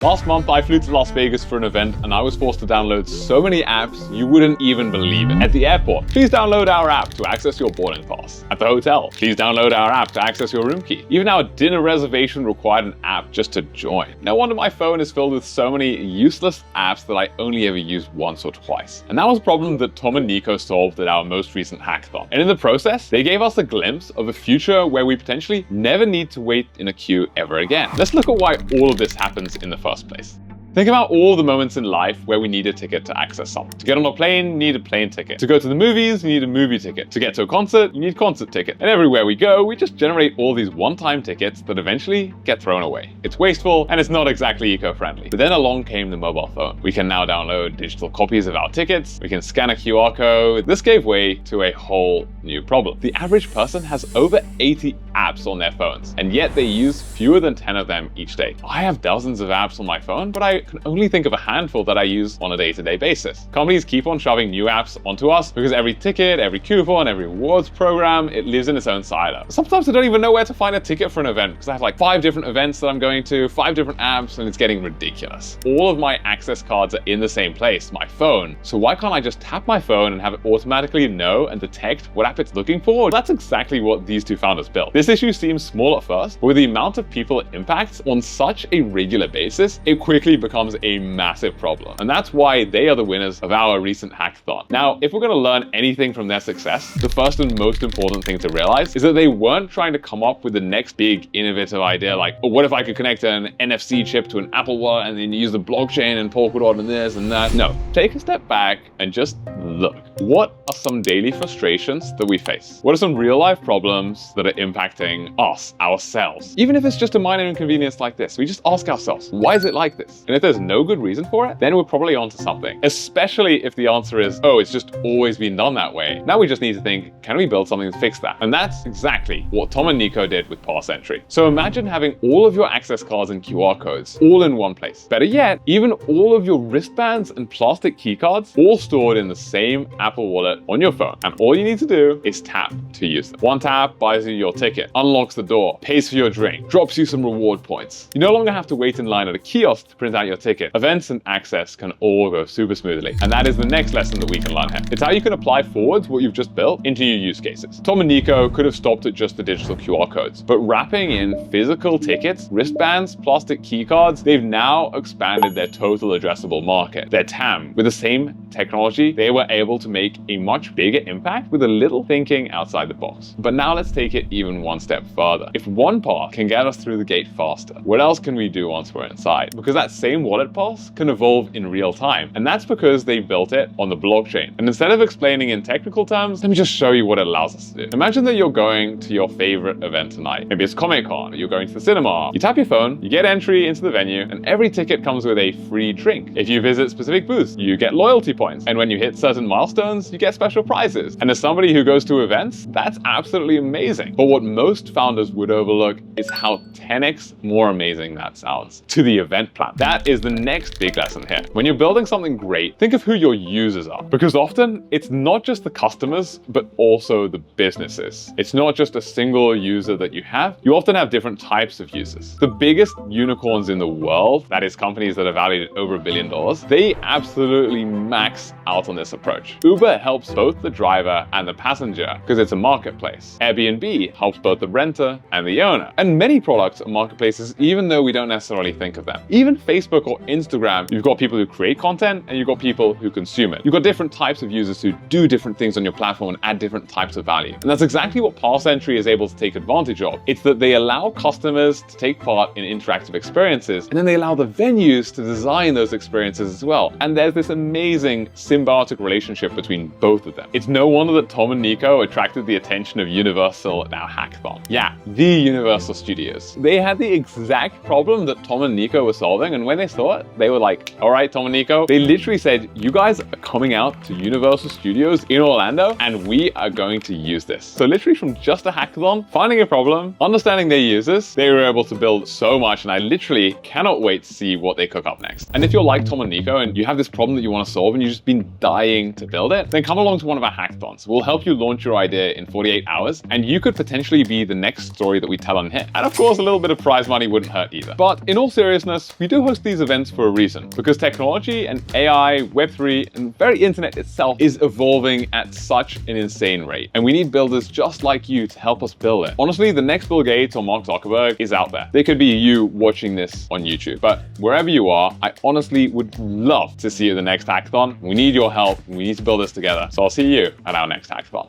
Last month, I flew to Las Vegas for an event and I was forced to download so many apps you wouldn't even believe it. At the airport, please download our app to access your boarding pass. At the hotel, please download our app to access your room key. Even our dinner reservation required an app just to join. No wonder my phone is filled with so many useless apps that I only ever use once or twice. And that was a problem that Tom and Nico solved at our most recent hackathon. And in the process, they gave us a glimpse of a future where we potentially never need to wait in a queue ever again. Let's look at why all of this happens in the first place. Think about all the moments in life where we need a ticket to access something. To get on a plane, you need a plane ticket. To go to the movies, you need a movie ticket. To get to a concert, you need a concert ticket. And everywhere we go, we just generate all these one-time tickets that eventually get thrown away. It's wasteful and it's not exactly eco-friendly. But then along came the mobile phone. We can now download digital copies of our tickets. We can scan a QR code. This gave way to a whole new problem. The average person has over 80 apps on their phones, and yet they use fewer than 10 of them each day. I have dozens of apps on my phone, but I can only think of a handful that I use on a day-to-day basis. Companies keep on shoving new apps onto us because every ticket, every coupon, every rewards program, it lives in its own silo. Sometimes I don't even know where to find a ticket for an event because I have like 5 different events that I'm going to, 5 different apps, and it's getting ridiculous. All of my access cards are in the same place, my phone. So why can't I just tap my phone and have it automatically know and detect what app it's looking for? That's exactly what these two founders built. This issue seems small at first, but with the amount of people it impacts on such a regular basis, it quickly becomes a massive problem. And that's why they are the winners of our recent hackathon. Now, if we're going to learn anything from their success, the first and most important thing to realize is that they weren't trying to come up with the next big innovative idea like, oh, what if I could connect an NFC chip to an Apple Wallet and then use the blockchain and Polkadot and this and that. No, take a step back and just look. What are some daily frustrations that we face? What are some real life problems that are impacting us, ourselves? Even if it's just a minor inconvenience like this, we just ask ourselves, why is it like this? And if there's no good reason for it, then we're probably onto something. Especially if the answer is, oh, it's just always been done that way. Now we just need to think, can we build something to fix that? And that's exactly what Tom and Nico did with PassEntry. So imagine having all of your access cards and QR codes all in one place. Better yet, even all of your wristbands and plastic key cards all stored in the same Apple Wallet on your phone. And all you need to do is tap to use them. One tap buys you your ticket, unlocks the door, pays for your drink, drops you some reward points. You no longer have to wait in line at a kiosk to print out your ticket. Events and access can all go super smoothly. And that is the next lesson that we can learn here. It's how you can apply forwards what you've just built into your use cases. Tom and Nico could have stopped at just the digital QR codes, but wrapping in physical tickets, wristbands, plastic key cards, they've now expanded their total addressable market, their TAM. With the same technology, they were able to make a much bigger impact with a little thinking outside the box. But now let's take it even one step further. If one pass can get us through the gate faster, what else can we do once we're inside? Because that same wallet pass can evolve in real time. And that's because they built it on the blockchain. And instead of explaining in technical terms, let me just show you what it allows us to do. Imagine that you're going to your favorite event tonight. Maybe it's Comic-Con, or you're going to the cinema. You tap your phone, you get entry into the venue, and every ticket comes with a free drink. If you visit specific booths, you get loyalty points. And when you hit certain milestones, you get special prizes. And as somebody who goes to events, that's absolutely amazing. But what most founders would overlook is how 10x more amazing that sounds to the event plan. That is the next big lesson here. When you're building something great, think of who your users are. Because often it's not just the customers, but also the businesses. It's not just a single user that you have. You often have different types of users. The biggest unicorns in the world, that is companies that are valued at over $1 billion, they absolutely max out on this approach. Uber helps both the driver and the passenger because it's a marketplace. Airbnb helps both the renter and the owner. And many products are marketplaces, even though we don't necessarily think of them. Even Facebook or Instagram, you've got people who create content and you've got people who consume it. You've got different types of users who do different things on your platform and add different types of value. And that's exactly what PassEntry is able to take advantage of. It's that they allow customers to take part in interactive experiences, and then they allow the venues to design those experiences as well. And there's this amazing symbiotic relationship between both of them. It's no wonder that Tom and Nico attracted the attention of Universal at our hackathon. Yeah, the Universal Studios. They had the exact problem that Tom and Nico were solving, and when they saw it, they were like, all right, Tom and Nico, they literally said, you guys are coming out to Universal Studios in Orlando, and we are going to use this. So literally from just a hackathon, finding a problem, understanding their users, they were able to build so much, and I literally cannot wait to see what they cook up next. And if you're like Tom and Nico and you have this problem that you want to solve and you've just been dying to build it, then come along to one of our hackathons. We'll help you launch your idea in 48 hours, and you could potentially be the next story that we tell on here. And of course, a little bit of prize money wouldn't hurt either. But in all seriousness, we do host these these events for a reason, because technology and AI, Web3, and very internet itself is evolving at such an insane rate. And we need builders just like you to help us build it. Honestly, the next Bill Gates or Mark Zuckerberg is out there. They could be you watching this on YouTube. But wherever you are, I honestly would love to see you at the next hackathon. We need your help. We need to build this together. So I'll see you at our next hackathon.